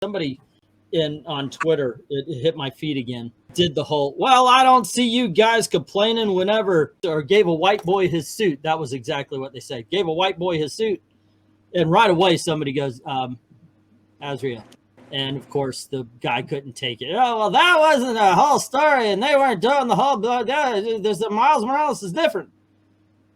Somebody on Twitter, it hit my feed again, did the whole, well, I don't see you guys complaining whenever, or gave a white boy his suit. That was exactly what they said. Gave a white boy his suit. And right away, somebody goes, Azrael. And of course, the guy couldn't take it. Oh, well, that wasn't a whole story, and they weren't doing the whole, there's the Miles Morales is different.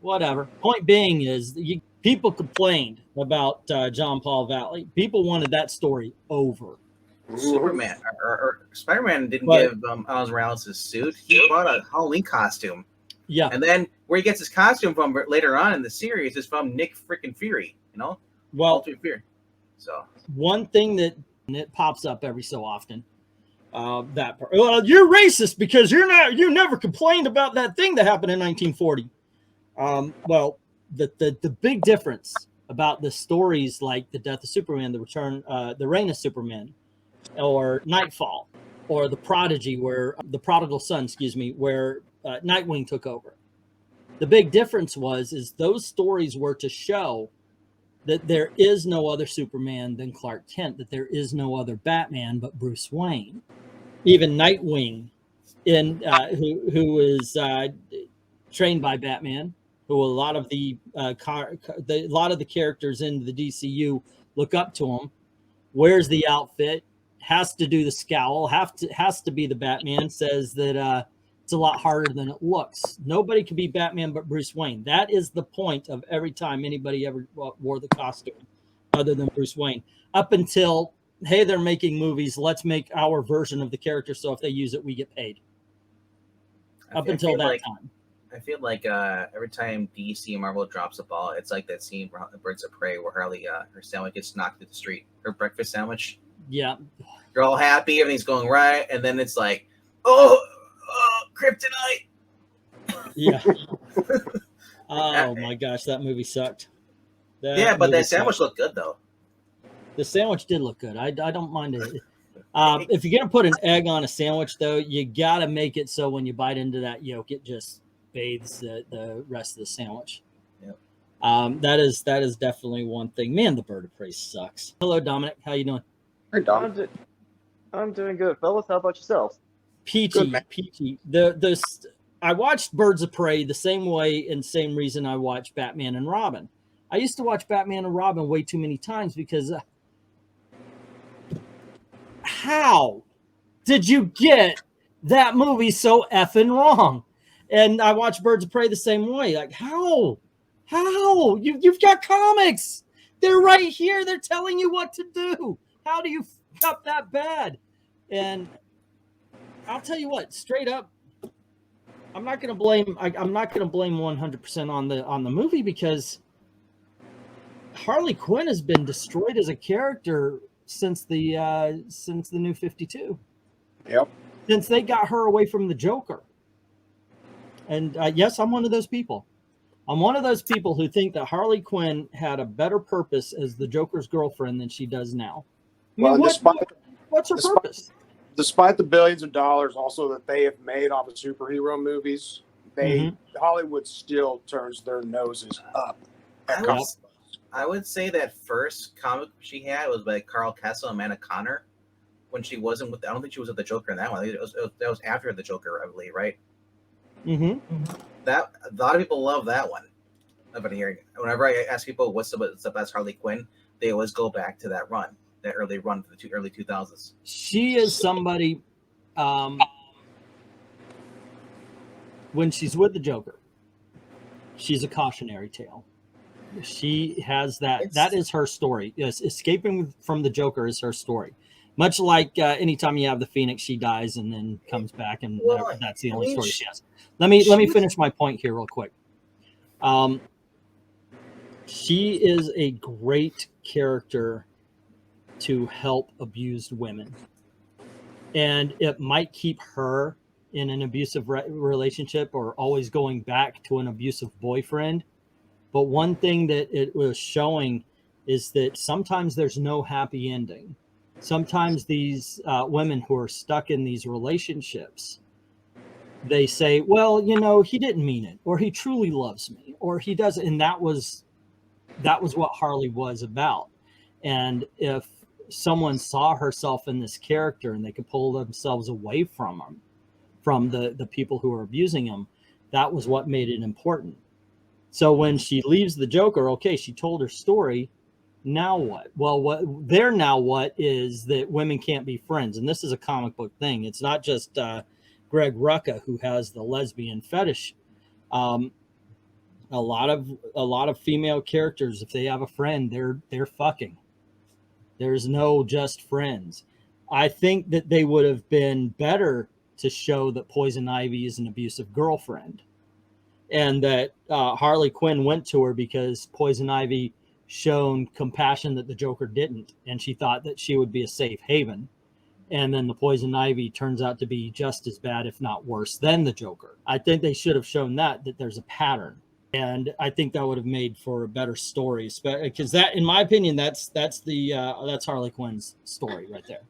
Whatever. Point being is, people complained about John Paul Valley. People wanted that story over. Superman or Spider-Man didn't give Miles Morales his suit. He bought a Halloween costume. Yeah. And then where he gets his costume from later on in the series is from Nick freaking Fury, you know? Well, Fury. So one thing that it pops up every so often, that part, well, you're racist because you never complained about that thing that happened in 1940. Well, the big difference about the stories like The Death of Superman, The Reign of Superman, or Nightfall, or The Prodigy, where The Prodigal Son, where Nightwing took over. The big difference is those stories were to show that there is no other Superman than Clark Kent, that there is no other Batman but Bruce Wayne. Even Nightwing, who is trained by Batman, who a lot of the characters in the DCU look up to him, wears the outfit, has to do the scowl, has to be the Batman, says that it's a lot harder than it looks. Nobody can be Batman but Bruce Wayne. That is the point of every time anybody ever wore the costume other than Bruce Wayne. Up until, hey, they're making movies, let's make our version of the character, so if they use it, we get paid. Up until that time. I feel like every time DC and Marvel drops a ball, it's like that scene from Birds of Prey where Harley, her sandwich gets knocked to the street. Her breakfast sandwich. Yeah. You're all happy, everything's going right, and then it's like, oh, kryptonite. Yeah. Oh my gosh, that movie sucked. But that sandwich looked good though. The sandwich did look good. I don't mind it. If you're gonna put an egg on a sandwich, though, you gotta make it so when you bite into that yolk, it just bathes the rest of the sandwich. Yep. That is definitely one thing. Man, the Bird of Prey sucks. Hello, Dominic. How you doing? Hey, Dom. I'm doing good, fellas. How about yourself? PT. I watched Birds of Prey the same way and same reason I watched Batman and Robin. I used to watch Batman and Robin way too many times because how did you get that movie so effing wrong? And I watched Birds of Prey the same way. Like, how? You've got comics. They're right here. They're telling you what to do. How do you f up that bad? And I'll tell you what, straight up, I'm not going to blame 100% on the movie, because Harley Quinn has been destroyed as a character since the New 52. Yep. Since they got her away from the Joker. And yes, I'm one of those people. I'm one of those people who think that Harley Quinn had a better purpose as the Joker's girlfriend than she does now. Well, what's her purpose? Despite the billions of dollars also that they have made off of superhero movies, Hollywood still turns their noses up at comics. I would say that first comic she had was by Carl Kessel and Amanda Connor, when she wasn't with. I don't think she was with the Joker in that one. That was after the Joker, I believe, right? That a lot of people love that one. I've been hearing. Whenever I ask people what's the best Harley Quinn, they always go back to that run, that early run for the early 2000s. She is somebody. When she's with the Joker, she's a cautionary tale. She has that. That is her story. Yes, escaping from the Joker is her story. Much like anytime you have the Phoenix, she dies and then comes back, and that's the only story she has. Let me finish my point here real quick. She is a great character to help abused women, and it might keep her in an abusive relationship or always going back to an abusive boyfriend. But one thing that it was showing is that sometimes there's no happy ending. Sometimes these women who are stuck in these relationships, they say, well, you know, he didn't mean it, or he truly loves me, or he doesn't. And that was what Harley was about. And if someone saw herself in this character and they could pull themselves away from them, from the people who are abusing them. That was what made it important. So when she leaves the Joker, okay, she told her story. Now what? Well, what is that women can't be friends. And this is a comic book thing. It's not just Greg Rucka who has the lesbian fetish. A lot of female characters, if they have a friend, they're fucking. There's no just friends. I think that they would have been better to show that Poison Ivy is an abusive girlfriend, and that Harley Quinn went to her because Poison Ivy shown compassion that the Joker didn't, and she thought that she would be a safe haven. And then the Poison Ivy turns out to be just as bad, if not worse, than the Joker. I think they should have shown that there's a pattern. And I think that would have made for a better story, because that, in my opinion, that's Harley Quinn's story right there.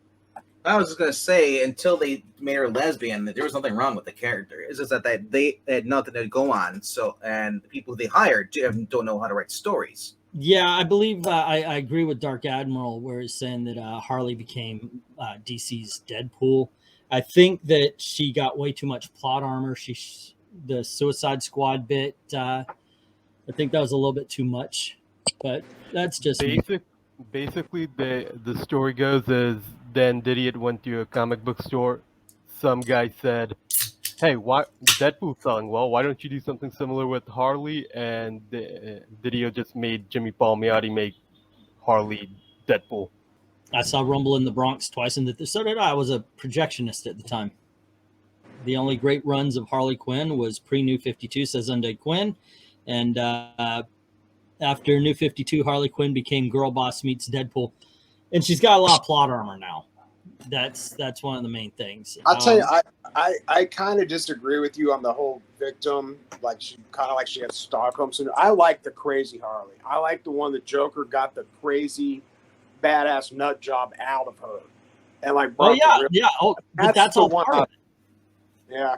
I was just gonna say, until they made her lesbian, there was nothing wrong with the character. It's just that they had nothing to go on. So, and the people they hired don't know how to write stories. Yeah, I believe I agree with Dark Admiral, where he's saying that Harley became DC's Deadpool. I think that she got way too much plot armor. The Suicide Squad bit, I think that was a little bit too much, but that's just basically the story goes is then Didiot went to a comic book store. Some guy said, "Hey, why Deadpool's selling well? Why don't you do something similar with Harley?" And Didiot just made Jimmy Palmiotti make Harley Deadpool. I saw Rumble in the Bronx twice, and so did I. I was a projectionist at the time. The only great runs of Harley Quinn was pre-New 52, says Undead Quinn. And after New 52, Harley Quinn became Girl Boss meets Deadpool. And she's got a lot of plot armor now. That's one of the main things. I'll tell you, I kind of disagree with you on the whole victim. Like, she had Stockholm syndrome. I like the crazy Harley. I like the one that Joker got the crazy, badass nut job out of her. And like, but that's all part of it. Yeah.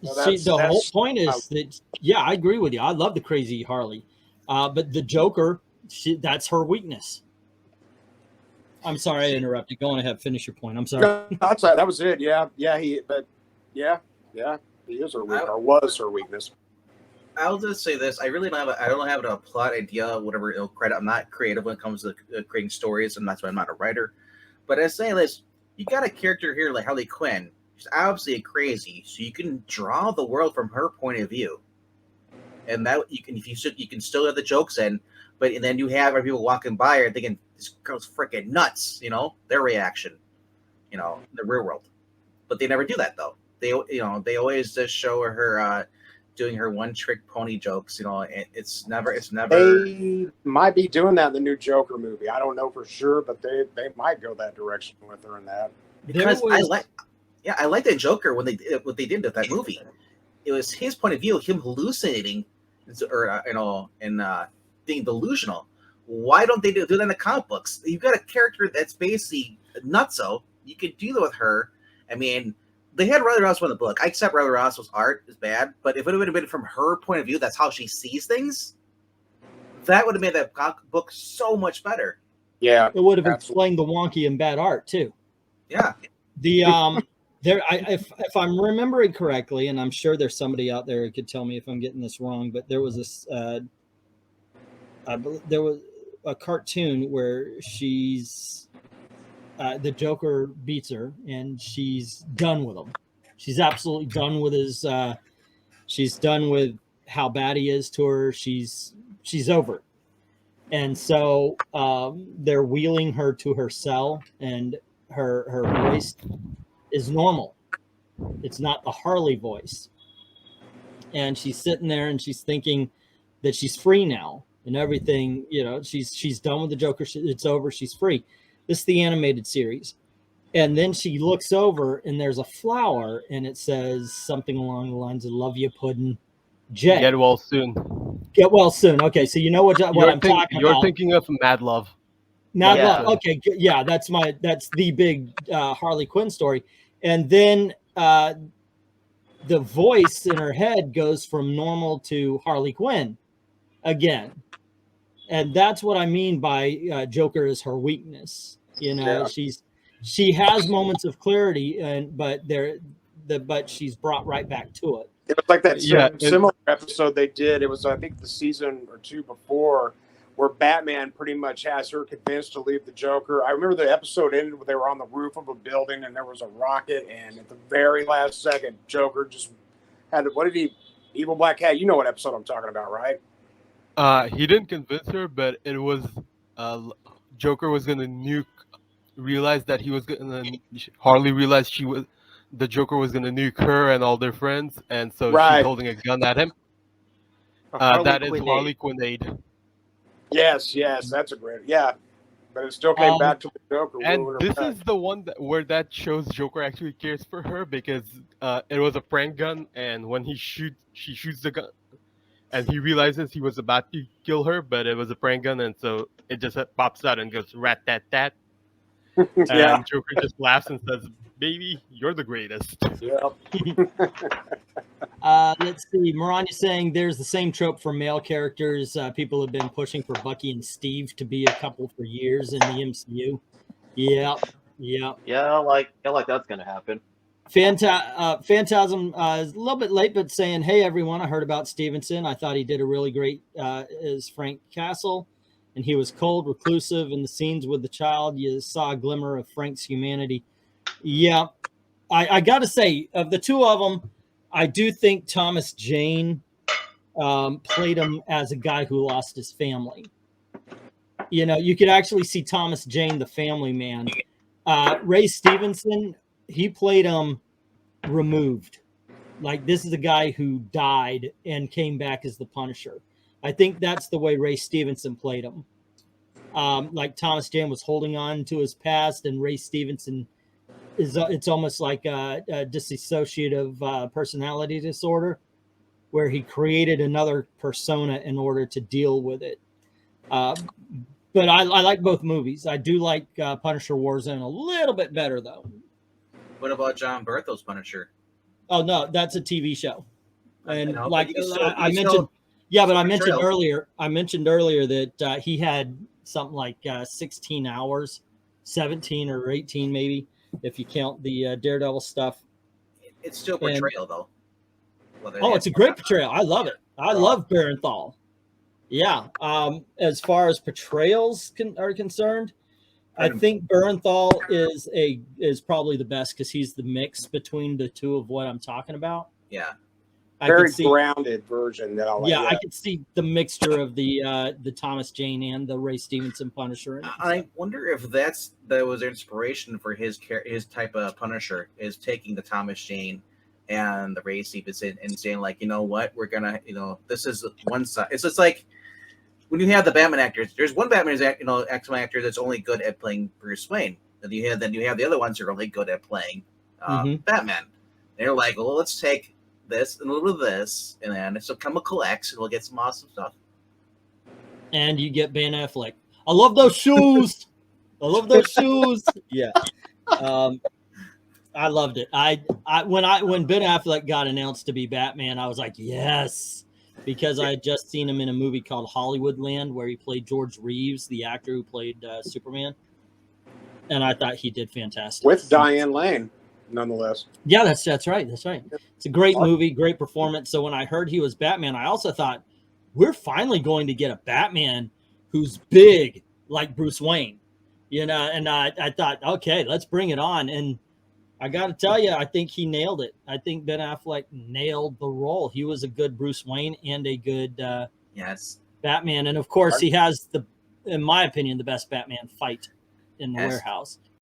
No, the whole point is that, yeah, I agree with you. I love the crazy Harley. But the Joker, that's her weakness. I'm sorry I interrupted. Go on ahead. Finish your point. I'm sorry. No, that's right. That was it. Yeah. He is her weakness, or was her weakness. I'll just say this. I don't have a plot idea, whatever credit. I'm not creative when it comes to creating stories, and that's why I'm not a writer. But I say this, you got a character here like Harley Quinn. She's obviously crazy, so you can draw the world from her point of view, and that you can still have the jokes in, but then you have people walking by her thinking this girl's freaking nuts, their reaction, in the real world, but they never do that though. They always just show her doing her one trick pony jokes. It's never. They might be doing that in the new Joker movie. I don't know for sure, but they might go that direction with her in that. Because I like the Joker when they did what they did with that movie. It was his point of view, him hallucinating, and being delusional. Why don't they do that in the comic books? You've got a character that's basically nutso. You could do that with her. I mean, they had Riley Ross in the book. I accept Riley Ross's art is bad, but if it would have been from her point of view, that's how she sees things, that would have made that comic book so much better. Yeah, it would have explained the wonky and bad art too. Yeah. If I'm remembering correctly, and I'm sure there's somebody out there who could tell me if I'm getting this wrong, but there was this, there was a cartoon where the Joker beats her, and she's done with him. She's absolutely done with his. She's done with how bad he is to her. She's over it. And so they're wheeling her to her cell, and her voice is normal. It's not the Harley voice. And she's sitting there and she's thinking that she's free now and everything, she's done with the Joker. It's over. She's free. This is the animated series. And then she looks over and there's a flower and it says something along the lines of "Love you, Puddin', Jay. Get well soon." Get well soon. Okay. So you know what I'm talking about. You're thinking of Mad Love. Mad Love. Okay. Yeah. That's the big Harley Quinn story. And then the voice in her head goes from normal to Harley Quinn again. and that's what I mean by Joker is her weakness. You know, Yeah. she has moments of clarity, but she's brought right back to it. It was like that Yeah, similar episode they did. It was, I think, the season or two before, where Batman pretty much has her convinced to leave the Joker. I remember the episode ended where they were on the roof of a building and there was a rocket, and at the very last second, Joker just had what did he? Evil Black Cat. You know what episode I'm talking about, right? he didn't convince her, but it was Joker was gonna realize that he was gonna Harley realized the Joker was gonna nuke her and all their friends, and so Right. she's holding a gun at him. That is Harley Quinn. Yes, that's a great, but it still came back to the Joker. And ruining her this back. is the one where that shows Joker actually cares for her, because it was a prank gun, and when she shoots the gun, and he realizes he was about to kill her, but it was a prank gun, and so it just pops out and goes rat tat tat, Yeah. and Joker just laughs and says, "Baby, you're the greatest." Yep. Let's see. Maranya saying there's the same trope for male characters. People have been pushing for Bucky and Steve to be a couple for years in the MCU. Yeah. Yeah, like that's gonna happen. Phantasm is a little bit late, but saying, "Hey everyone, I heard about Stevenson. I thought he did a really great as Frank Castle, and he was cold, reclusive. In the scenes with the child, you saw a glimmer of Frank's humanity." Yeah, I got to say, of the two of them, I do think Thomas Jane played him as a guy who lost his family. You know, you could actually see Thomas Jane, the family man. Ray Stevenson, he played him removed. Like, this is a guy who died and came back as the Punisher. I think that's the way Ray Stevenson played him. Like Thomas Jane was holding on to his past, and Ray Stevenson it's almost like a dissociative personality disorder, where he created another persona in order to deal with it. But I like both movies. I do like Punisher Warzone a little bit better, though. What about John Berthel's Punisher? Oh no, that's a TV show, and know, like but you still- I you mentioned, still- yeah, but I portrayal. mentioned earlier that he had something like 16 hours, 17 or 18 maybe, if you count the Daredevil stuff. It's still portrayal, though. Oh, it's a great portrayal. I love it. I love Barenthal. Yeah. As far as portrayals are concerned, I think Barenthal is probably the best, because he's the mix between the two of what I'm talking about. Yeah. Very grounded version that I like. Yeah, I could see the mixture of the Thomas Jane and the Ray Stevenson Punisher in it. I wonder if that was inspiration for his type of Punisher, is taking the Thomas Jane and the Ray Stevenson and saying, like, you know what, we're gonna, this is one side. It's just like when you have the Batman actors. There's one Batman X-Men actor that's only good at playing Bruce Wayne. Then you have the other ones who are only good at playing Batman. They're like, well, let's take this and a little of this, and then it's a chemical X, and we'll get some awesome stuff. And you get Ben Affleck. I love those shoes. I love those shoes. Yeah. I loved it. When Ben Affleck got announced to be Batman, I was like, yes, because I had just seen him in a movie called Hollywoodland, where he played George Reeves, the actor who played Superman, and I thought he did fantastic with Diane Lane. Nonetheless, yeah, that's right. It's a great movie, great performance. So when I heard he was Batman, I also thought, we're finally going to get a Batman who's big like Bruce Wayne, and I thought, okay, let's bring it on. And I got to tell you, I think he nailed it. I think Ben Affleck nailed the role. He was a good Bruce Wayne and a good Batman. And of course, he has in my opinion, the best Batman fight in the warehouse.